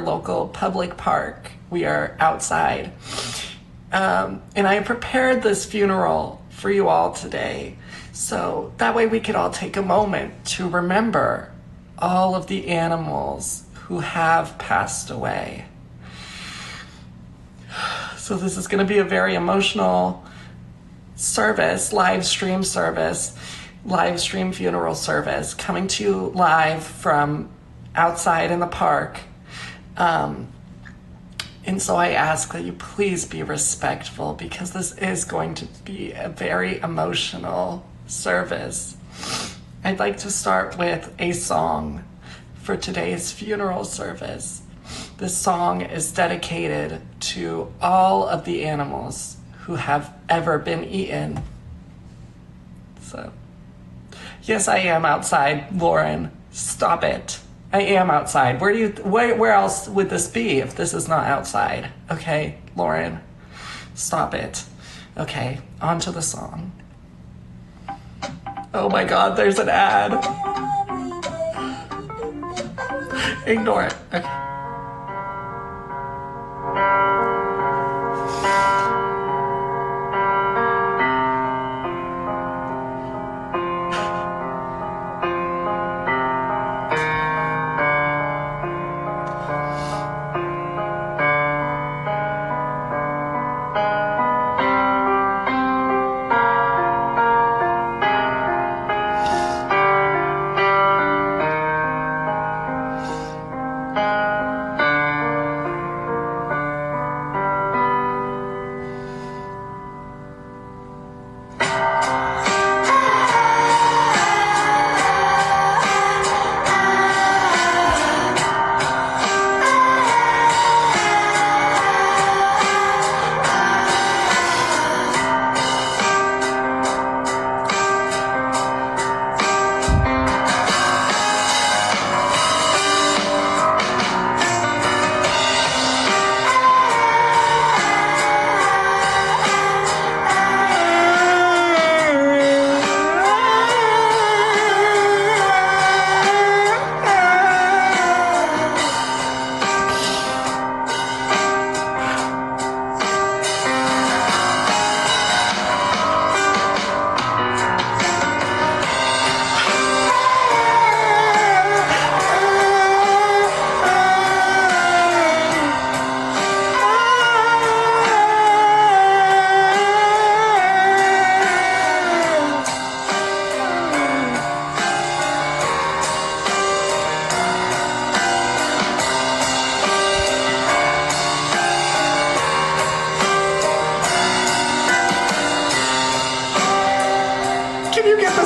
local public park. We are outside. And I prepared this funeral for you all today. So that way we could all take a moment to remember all of the animals who have passed away. So this is going to be a very emotional service, live stream funeral service, coming to you live from outside in the park. And so I ask that you please be respectful, because this is going to be a very emotional service. I'd like to start with a song for today's funeral service. This song is dedicated to all of the animals who have ever been eaten. So, yes, I am outside, Lauren. Stop it. I am outside. Where else would this be if this is not outside? Okay, Lauren, stop it. Okay, on to the song. Oh my God, there's an ad. Ignore it. Okay.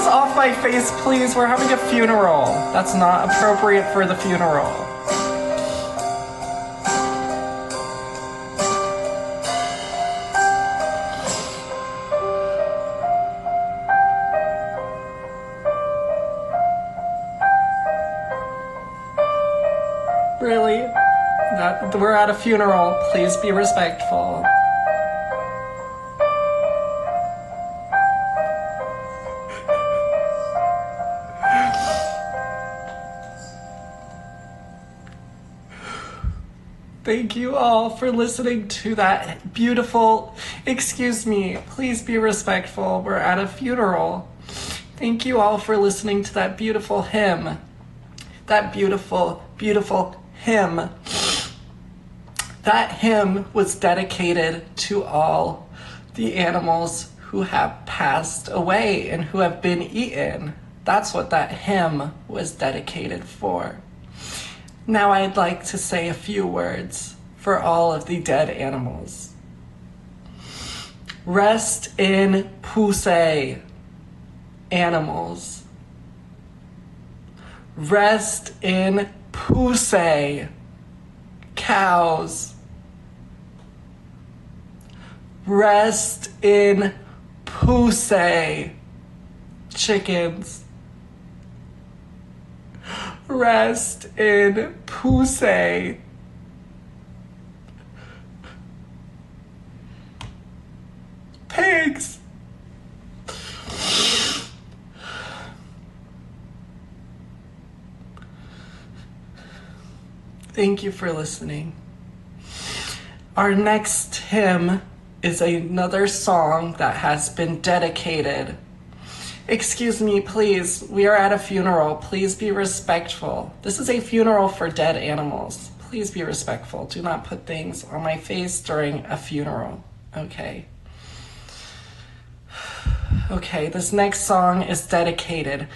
Off my face, please. We're having a funeral. That's not appropriate for the funeral. Really? We're at a funeral. Please be respectful. Thank you all for listening to that beautiful, excuse me, please be respectful. We're at a funeral. Thank you all for listening to that beautiful hymn. That beautiful, beautiful hymn. That hymn was dedicated to all the animals who have passed away and who have been eaten. That's what that hymn was dedicated for. Now I'd like to say a few words for all of the dead animals. Rest in peace, animals. Rest in peace, cows. Rest in peace, chickens. Rest in peace, pigs. Thank you for listening. Our next hymn is another song that has been dedicated. Excuse me, please. We are at a funeral. Please be respectful. This is a funeral for dead animals. Please be respectful. Do not put things on my face during a funeral. Okay. Okay, this next song is dedicated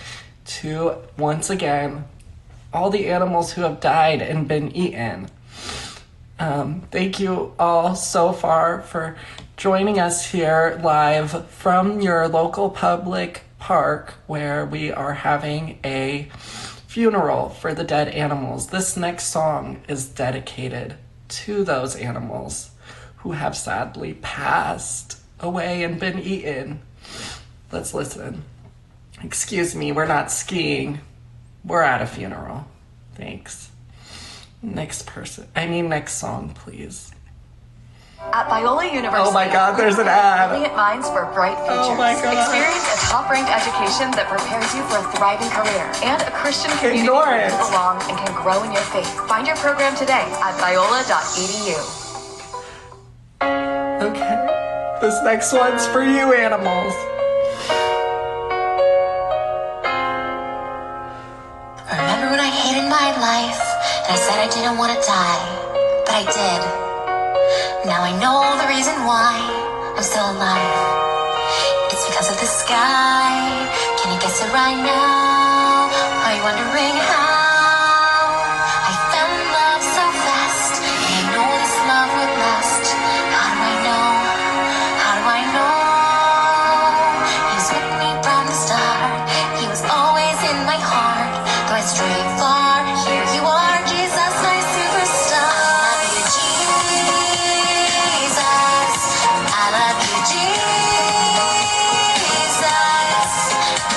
to, once again, all the animals who have died and been eaten. Thank you all so far for joining us here live from your local public park where we are having a funeral for the dead animals. This next song is dedicated to those animals who have sadly passed away and been eaten. Let's listen. Excuse me, we're not skiing. We're at a funeral. Thanks. Next song, please. At Biola University, oh my God, there's an ad. Brilliant minds for bright futures. Oh my God. Experience a top-ranked education that prepares you for a thriving career and a Christian community Ignore where it. you belong and can grow in your faith. Find your program today at biola.edu. Okay. This next one's for you, animals. Remember when I hated my life and I said I didn't want to die, but I did. Now I know the reason why I'm still alive. It's because of the sky. Can you guess it right now? Are you wondering how? I fell in love so fast, and I know this love would last. How do I know? How do I know? He was with me from the start. He was always in my heart. Though I stray far, here you are, Jesus, my superstar. I love you, Jesus. I love you, Jesus.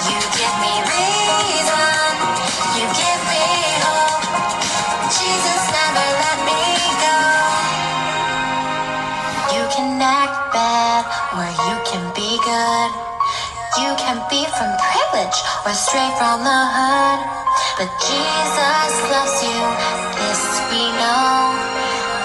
You give me reason. You give me hope. Jesus, never let me go. You can act bad or you can be good. You can be from privilege or straight from the hood. But Jesus loves you, this we know.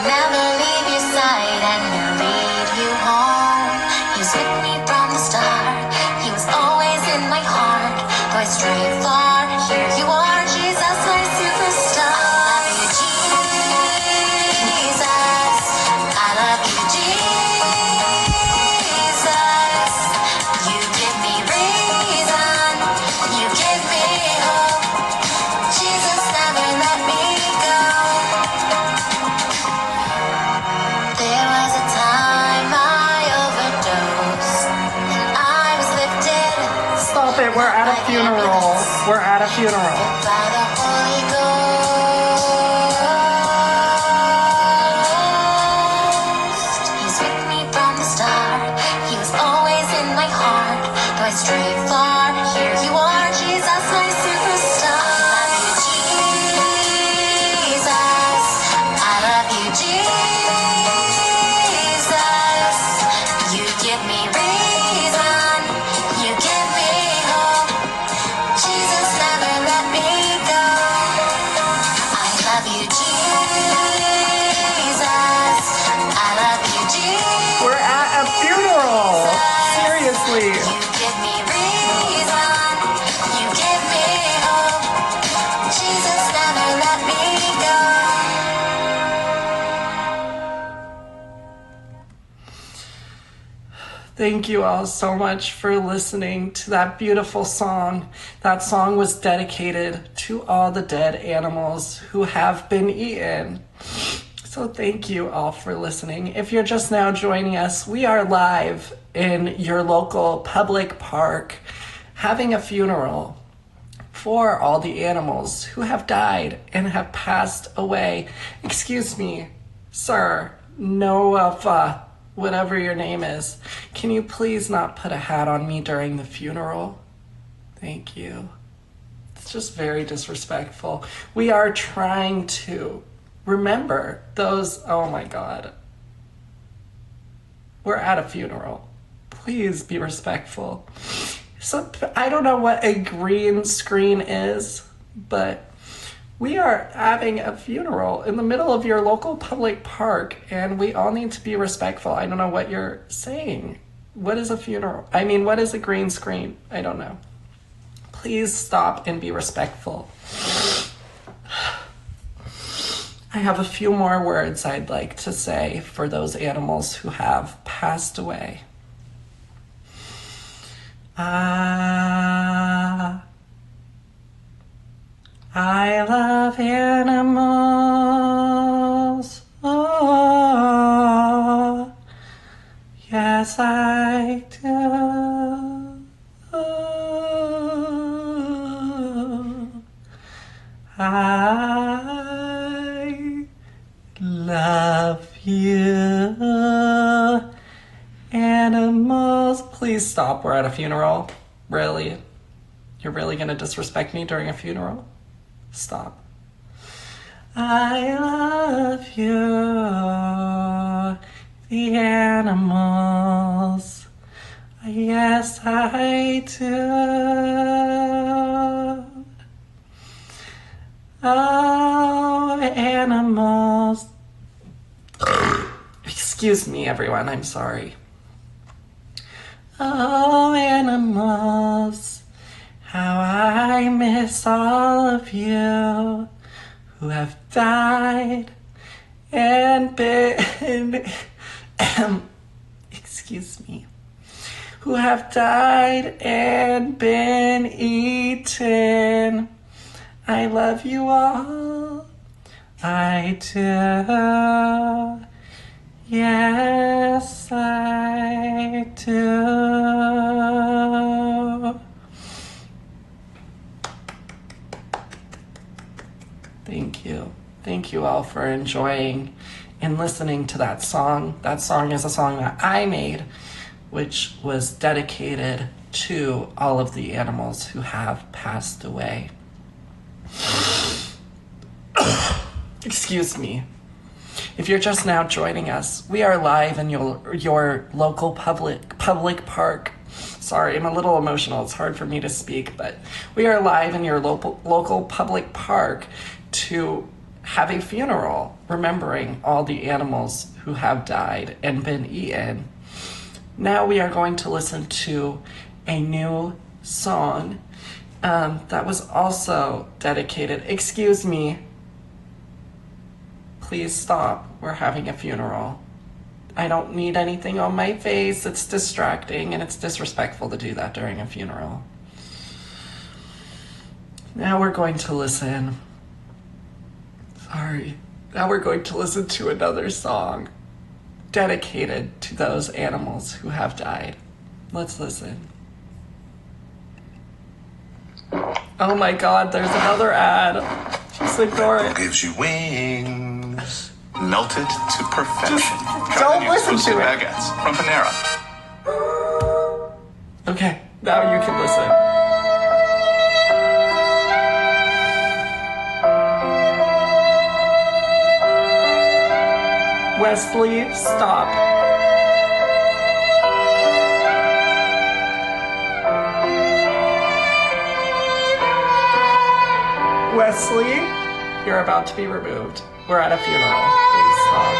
Never leave your side and he'll lead you home. He was with me from the start. He was always in my heart. Though I stray far, here you are, Jesus, my superstar. I love you, Jesus. I love you, Jesus. You give me reason. You give me hope. Jesus, never let me go. There was a time I overdosed, and I was lifted Stop it, we're at a funeral. We're at a funeral. by the Holy Ghost. He's with me from the start. He was always in my heart. Though I stray far, here you are, Jesus, my superstar. I love you, Jesus. I love you, Jesus. You give me reason. You give me hope. Jesus, never let me go. I love you, Jesus. I love you, Jesus. We're at a funeral. Seriously. You give me reason. You give me hope. Jesus, never let me go. Thank you all so much for listening to that beautiful song. That song was dedicated to all the dead animals who have been eaten. So thank you all for listening. If you're just now joining us, we are live in your local public park having a funeral for all the animals who have died and have passed away. Excuse me, sir, Noah, whatever your name is, can you please not put a hat on me during the funeral? Thank you. It's just very disrespectful. We are trying to remember those, oh my God. We're at a funeral. Please be respectful. So I don't know what a green screen is, but We are having a funeral in the middle of your local public park, and we all need to be respectful. I don't know what you're saying. What is a funeral? I mean, what is a green screen? I don't know. Please stop and be respectful. I have a few more words I'd like to say for those animals who have passed away. I love animals. Oh, yes, I do. I love you. Animals. Please stop. We're at a funeral. Really? You're really going to disrespect me during a funeral? Stop. I love you. The animals. Yes, I do. Oh, animals. Excuse me, everyone. I'm sorry. Oh, animals. How I miss all of you who have died and been, excuse me, who have died and been eaten. I love you all. I do. Yes, I do. Thank you. Thank you all for enjoying and listening to that song. That song is a song that I made, which was dedicated to all of the animals who have passed away. Excuse me. If you're just now joining us, we are live in your local public park. Sorry, I'm a little emotional. It's hard for me to speak, but we are live in your local public park to have a funeral remembering all the animals who have died and been eaten. Now we are going to listen to a new song that was also dedicated. Excuse me. Please stop. We're having a funeral. I don't need anything on my face. It's distracting and it's disrespectful to do that during a funeral. Now we're going to listen. Sorry. Now we're going to listen to another song dedicated to those animals who have died. Let's listen. Oh my God, there's another ad. Just ignore it. Gives you wings, melted to perfection. Just don't listen to it. Baguettes from Panera. Okay, now you can listen. Wesley, stop. Wesley, you're about to be removed. We're at a funeral. Please stop.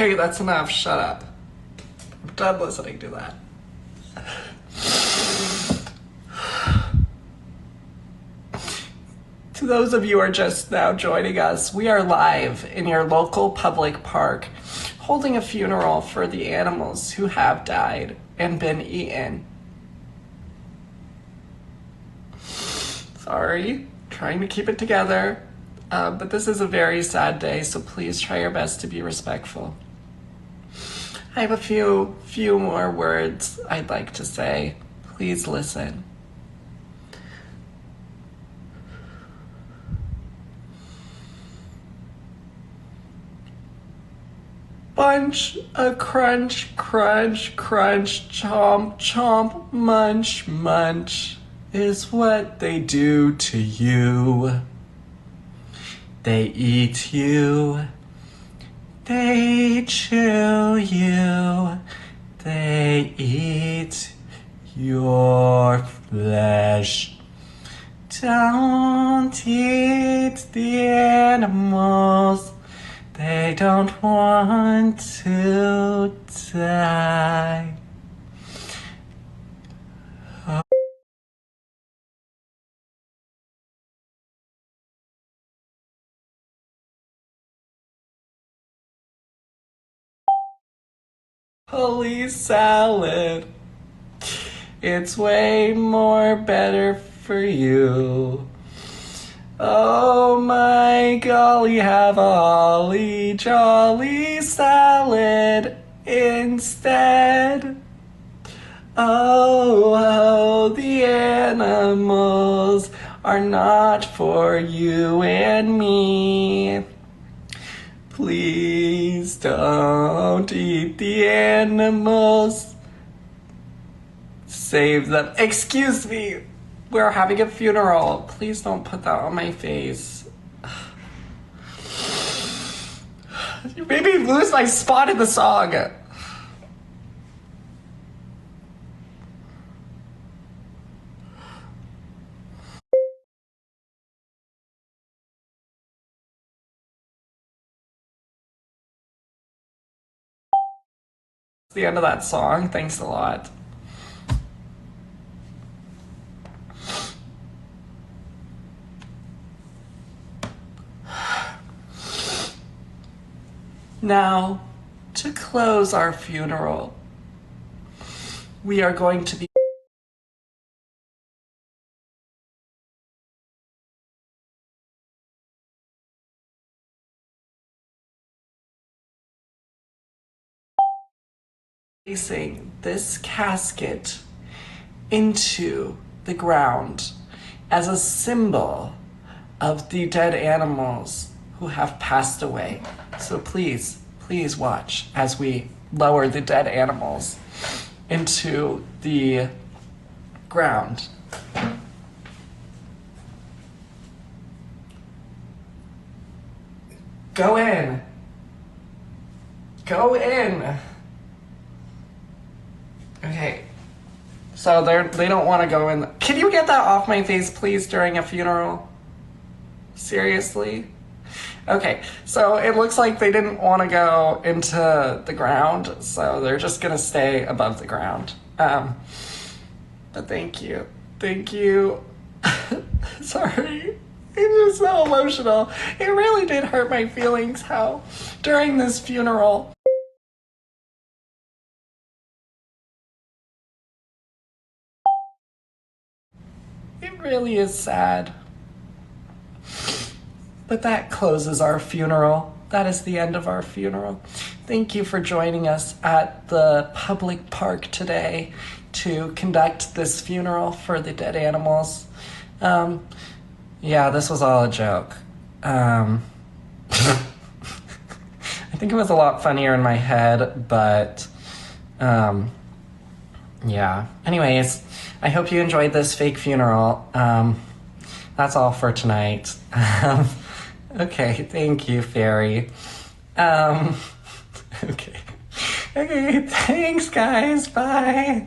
Okay, that's enough. Shut up. I'm done listening to that. To those of you who are just now joining us, we are live in your local public park, holding a funeral for the animals who have died and been eaten. Sorry, trying to keep it together, but this is a very sad day, so please try your best to be respectful. I have a few more words I'd like to say. Please listen. Bunch, a crunch, crunch, crunch, chomp, chomp, munch, munch is what they do to you. They eat you. They chew you. They eat your flesh. Don't eat the animals. They don't want to die. Holy salad. It's way more better for you. Oh my golly, have a holly jolly salad instead. Oh, the animals are not for you and me. Please don't eat the animals. Save them. Excuse me. We're having a funeral. Please don't put that on my face. You made me lose my spot in the song. The end of that song. Thanks a lot. Now, to close our funeral, we are going to be placing this casket into the ground as a symbol of the dead animals who have passed away. So please watch as we lower the dead animals into the ground. Go in. Go in. Okay. So they don't want to go in. Can you get that off my face, please, during a funeral? Seriously? Okay, so it looks like they didn't want to go into the ground, so they're just gonna stay above the ground. But thank you. Thank you. Sorry. It's just so emotional. It really did hurt my feelings how during this funeral it really is sad. But that closes our funeral. That is the end of our funeral. Thank you for joining us at the public park today to conduct this funeral for the dead animals. Yeah, this was all a joke. I think it was a lot funnier in my head, but yeah. Anyways, I hope you enjoyed this fake funeral. That's all for tonight. Okay, thank you, Fairy. Okay. Okay, thanks, guys. Bye.